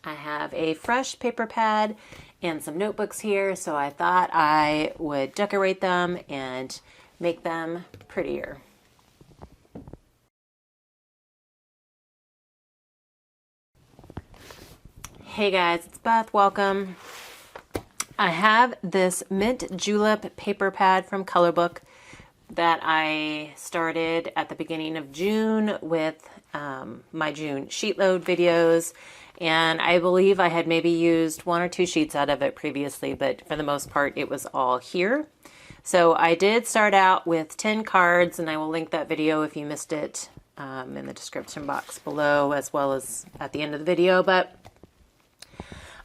I have a fresh paper pad and some notebooks here, so I thought I would decorate them and make them prettier. Hey guys, it's Beth. Welcome. I have this Mint Julep paper pad from Colorbok that I started at the beginning of June with my June sheet load videos, and I believe I had maybe used 1 or 2 sheets out of it previously, but for the most part it was all here. So I did start out with 10 cards, and I will link that video if you missed it in the description box below, as well as at the end of the video. But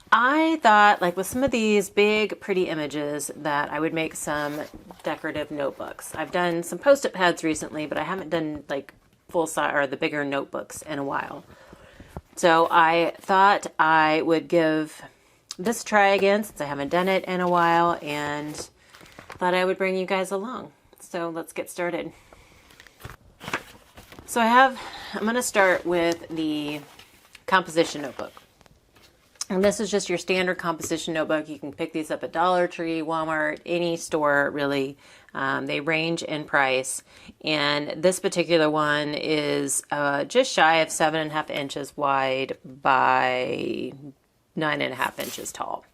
I thought, like with some of these big pretty images, that I would make some decorative notebooks. I've done some post-it pads recently, but I haven't done like full size or the bigger notebooks in a while. So I thought I would give this a try again, since I haven't done it in a while, and thought I would bring you guys along. So let's get started. So I'm going to start with the composition notebook. And this is just your standard composition notebook. You can pick these up at Dollar Tree, Walmart, any store really. They range in price. And this particular one is just shy of 7.5 inches wide by 9.5 inches tall.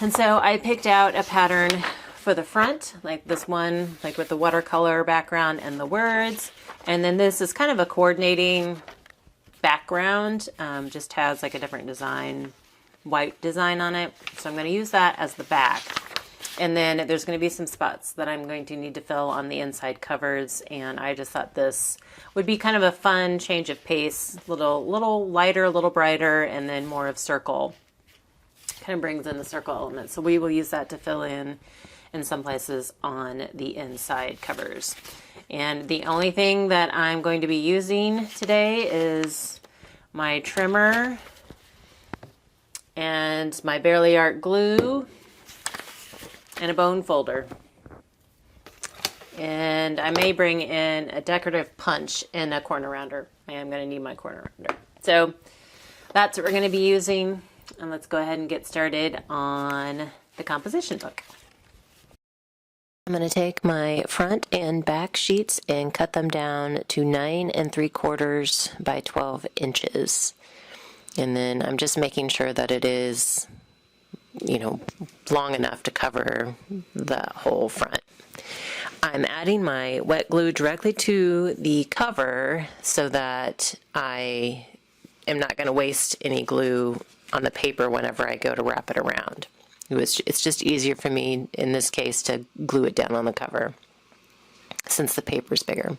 And so I picked out a pattern for the front, like this one, like with the watercolor background and the words. And then this is kind of a coordinating background, just has like a different design, white design on it. So I'm going to use that as the back. And then there's going to be some spots that I'm going to need to fill on the inside covers. And I just thought this would be kind of a fun change of pace, little lighter, a little brighter, and then more of circle. Kind of brings in the circle element. So we will use that to fill in some places on the inside covers. And the only thing that I'm going to be using today is my trimmer and my Barely Art glue and a bone folder. And I may bring in a decorative punch and a corner rounder. I am going to need my corner rounder. So that's what we're going to be using. And let's go ahead and get started on the composition book. I'm going to take my front and back sheets and cut them down to 9 3/4 by 12 inches. And then I'm just making sure that it is, long enough to cover the whole front. I'm adding my wet glue directly to the cover so that I am not going to waste any glue on the paper whenever I go to wrap it around. It's just easier for me in this case to glue it down on the cover since the paper's bigger.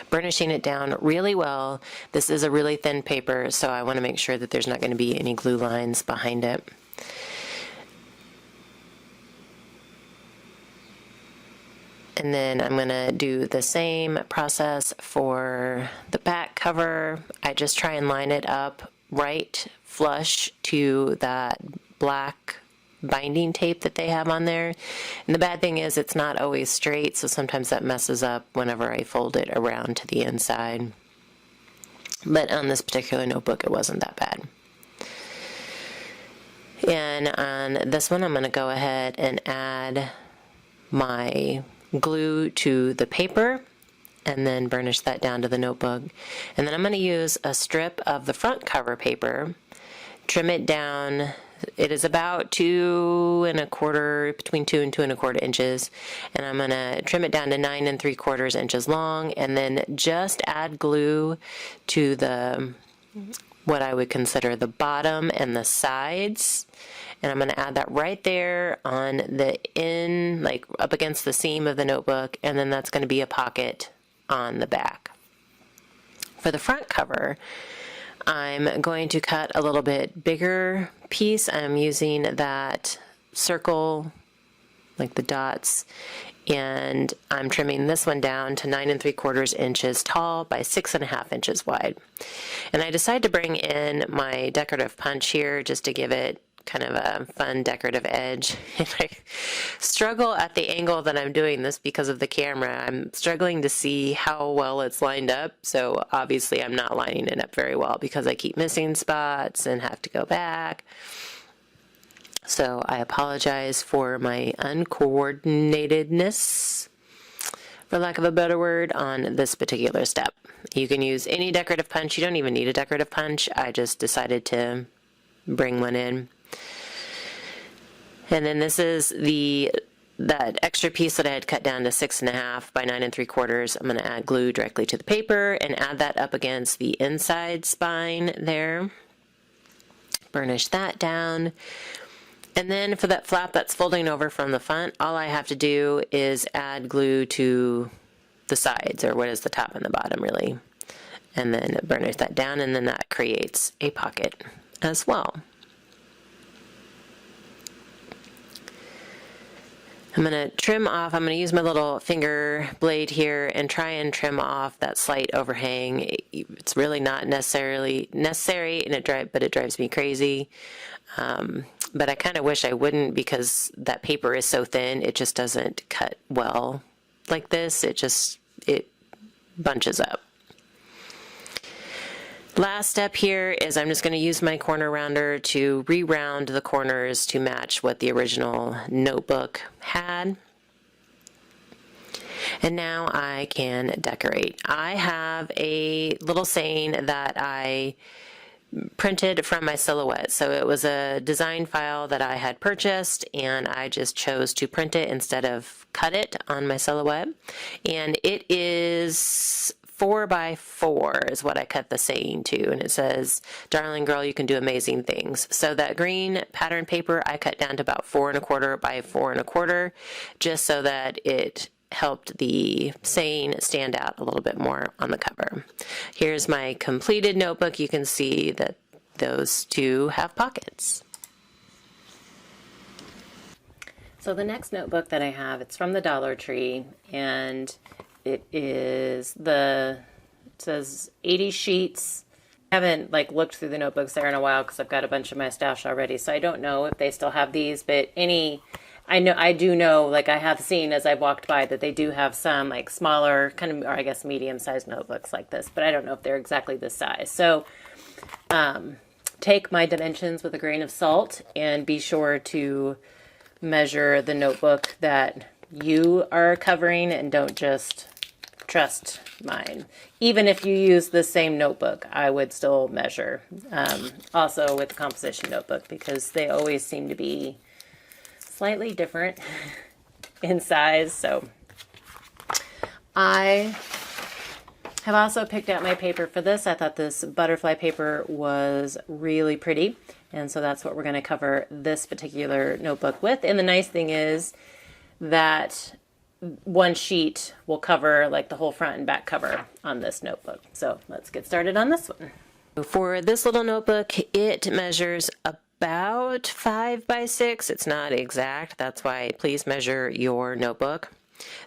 Burnishing it down really well. This is a really thin paper, so I want to make sure that there's not going to be any glue lines behind it. And then I'm going to do the same process for the back cover. I just try and line it up right flush to that black binding tape that they have on there. And the bad thing is it's not always straight, so sometimes that messes up whenever I fold it around to the inside. But on this particular notebook, it wasn't that bad. And on this one, I'm going to go ahead and add my glue to the paper and then burnish that down to the notebook. And then I'm going to use a strip of the front cover paper, trim it down. It is about 2 1/4, between 2 and 2 1/4 inches, and I'm going to trim it down to 9 3/4 inches long, and then just add glue to the, what I would consider the bottom and the sides, and I'm going to add that right there on the end, like up against the seam of the notebook, and then that's going to be a pocket on the back. For the front cover, I'm going to cut a little bit bigger piece. I'm using that circle, like the dots, and I'm trimming this one down to 9 3/4 inches tall by 6.5 inches wide. And I decided to bring in my decorative punch here just to give it kind of a fun decorative edge. And I struggle at the angle that I'm doing this because of the camera. I'm struggling to see how well it's lined up. So obviously I'm not lining it up very well because I keep missing spots and have to go back. So I apologize for my uncoordinatedness, for lack of a better word, on this particular step. You can use any decorative punch. You don't even need a decorative punch. I just decided to bring one in. And then this is that extra piece that I had cut down to 6.5 by 9 3/4. I'm going to add glue directly to the paper and add that up against the inside spine there. Burnish that down. And then for that flap that's folding over from the front, all I have to do is add glue to the sides, or what is the top and the bottom really. And then burnish that down, and then that creates a pocket as well. I'm going to trim off, I'm going to use my little finger blade here and try and trim off that slight overhang. It's really not necessary, and but it drives me crazy. But I kind of wish I wouldn't, because that paper is so thin, it just doesn't cut well like this. It bunches up. Last step here is I'm just going to use my corner rounder to re-round the corners to match what the original notebook had. And now I can decorate. I have a little saying that I printed from my silhouette. So it was a design file that I had purchased, and I just chose to print it instead of cut it on my silhouette. And it is 4x4 is what I cut the saying to, and it says, "Darling girl, you can do amazing things." So that green pattern paper I cut down to about 4 1/4 by 4 1/4, just so that it helped the saying stand out a little bit more on the cover. Here's my completed notebook. You can see that those two have pockets. So the next notebook that I have, it's from the Dollar Tree, and it says 80 sheets. I haven't looked through the notebooks there in a while because I've got a bunch of my stash already, so I don't know if they still have these, but I do know, I have seen as I've walked by, that they do have some smaller, kind of, or I guess medium-sized notebooks like this, but I don't know if they're exactly this size. So take my dimensions with a grain of salt, and be sure to measure the notebook that you are covering, and don't just trust mine. Even if you use the same notebook, I would still measure. Also with the composition notebook, because they always seem to be slightly different in size. So I have also picked out my paper for this. I thought this butterfly paper was really pretty, and so that's what we're going to cover this particular notebook with. And the nice thing is that one sheet will cover the whole front and back cover on this notebook. So let's get started on this one. For this little notebook, it measures about 5 by 6. It's not exact. That's why please measure your notebook.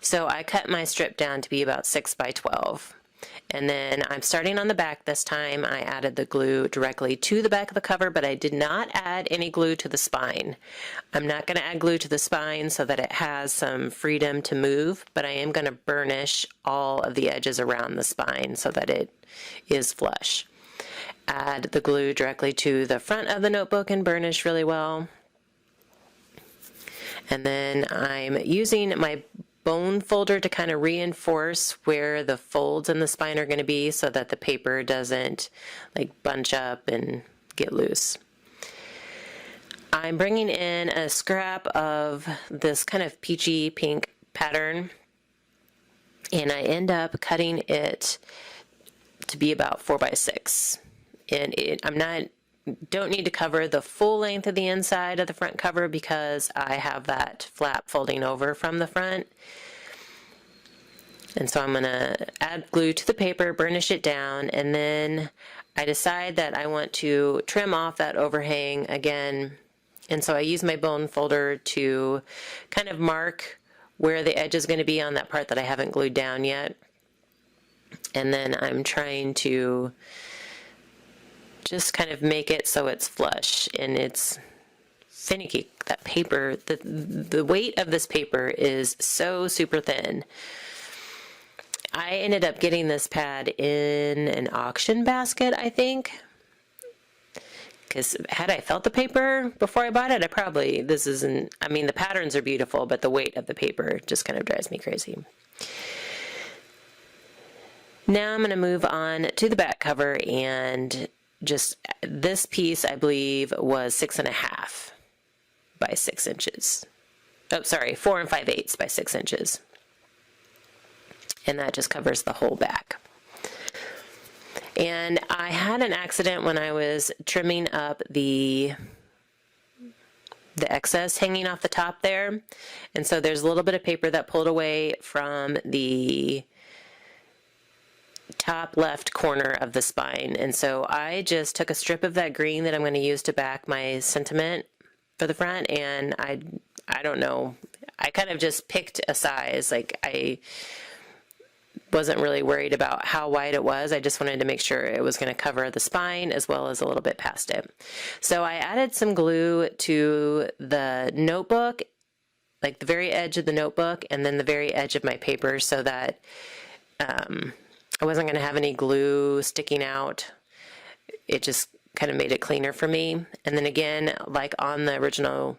So I cut my strip down to be about 6 by 12. And then I'm starting on the back this time. I added the glue directly to the back of the cover, but I did not add any glue to the spine. I'm not going to add glue to the spine so that it has some freedom to move, but I am going to burnish all of the edges around the spine so that it is flush. Add the glue directly to the front of the notebook and burnish really well. And then I'm using my bone folder to kind of reinforce where the folds in the spine are going to be, so that the paper doesn't bunch up and get loose. I'm bringing in a scrap of this kind of peachy pink pattern, and I end up cutting it to be about 4 by 6. And don't need to cover the full length of the inside of the front cover, because I have that flap folding over from the front. And so I'm going to add glue to the paper, burnish it down, and then I decide that I want to trim off that overhang again. And so I use my bone folder to kind of mark where the edge is going to be on that part that I haven't glued down yet. And then I'm trying to just kind of make it so it's flush, and it's finicky. That paper, the weight of this paper is so super thin. I ended up getting this pad in an auction basket, I think. Because had I felt the paper before I bought it, I mean, the patterns are beautiful, but the weight of the paper just kind of drives me crazy. Now I'm going to move on to the back cover, and just this piece, I believe, was 6.5 by 6 inches. Oh, sorry, 4 5/8 by 6 inches. And that just covers the whole back. And I had an accident when I was trimming up the excess hanging off the top there. And so there's a little bit of paper that pulled away from the top left corner of the spine. And so I just took a strip of that green that I'm going to use to back my sentiment for the front, and I don't know, I kind of just picked a size. Like, I wasn't really worried about how wide it was. I just wanted to make sure it was going to cover the spine as well as a little bit past it. So I added some glue to the notebook, like the very edge of the notebook, and then the very edge of my paper, so that I wasn't going to have any glue sticking out. It just kind of made it cleaner for me. And then again, like on the original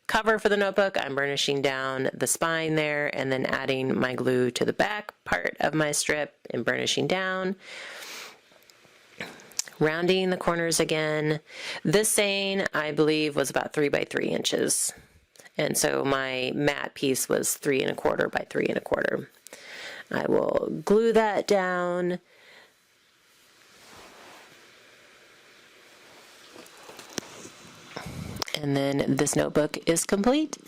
cover for the notebook, I'm burnishing down the spine there and then adding my glue to the back part of my strip and burnishing down. Rounding the corners again. This saying, I believe, was about 3 by 3 inches. And so my matte piece was 3 1/4 by 3 1/4. I will glue that down. And then this notebook is complete.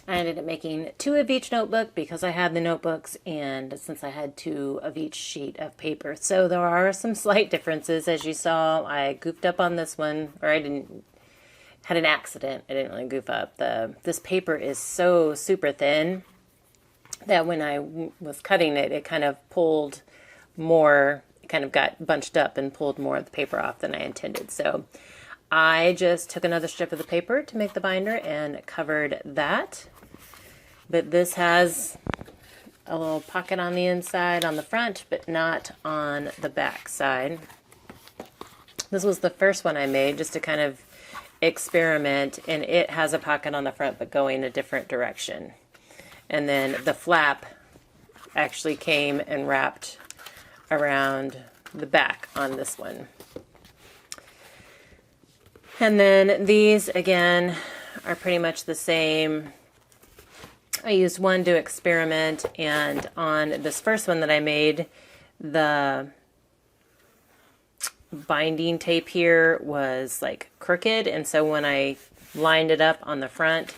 I ended up making 2 of each notebook because I had the notebooks, and since I had 2 of each sheet of paper. So there are some slight differences. As you saw, I goofed up on this one, or had an accident. I didn't really goof up. This paper is so super thin that when I was cutting it, it kind of pulled more, it kind of got bunched up and pulled more of the paper off than I intended. So I just took another strip of the paper to make the binder and covered that. But this has a little pocket on the inside on the front, but not on the back side. This was the first one I made just to kind of experiment, and it has a pocket on the front but going a different direction. And then the flap actually came and wrapped around the back on this one. And then these, again, are pretty much the same. I used one to experiment, and on this first one that I made, the binding tape here was like crooked, and so when I lined it up on the front,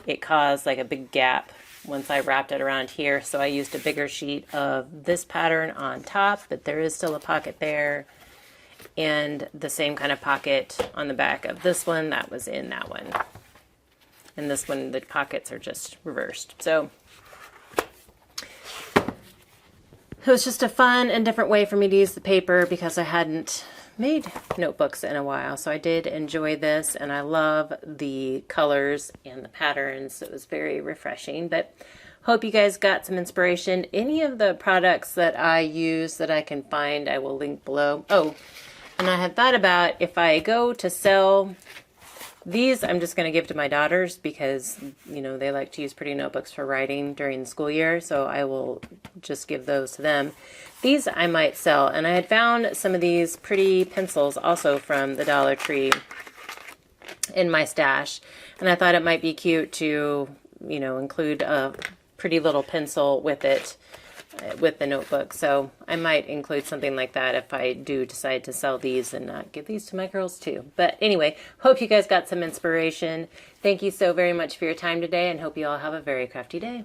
it caused like a big gap once I wrapped it around here. So I used a bigger sheet of this pattern on top, but there is still a pocket there, and the same kind of pocket on the back of this one that was in that one. And this one, the pockets are just reversed. So it was just a fun and different way for me to use the paper because I hadn't made notebooks in a while. So I did enjoy this, and I love the colors and the patterns. It was very refreshing. But hope you guys got some inspiration. Any of the products that I use that I can find, I will link below. Oh, and I had thought about if I go to sell these, I'm just going to give to my daughters because, you know, they like to use pretty notebooks for writing during the school year, so I will just give those to them. These I might sell, and I had found some of these pretty pencils also from the Dollar Tree in my stash, and I thought it might be cute to, you know, include a pretty little pencil with it, with the notebook. So I might include something like that if I do decide to sell these and give these to my girls too. But anyway, hope you guys got some inspiration. Thank you so very much for your time today, and hope you all have a very crafty day.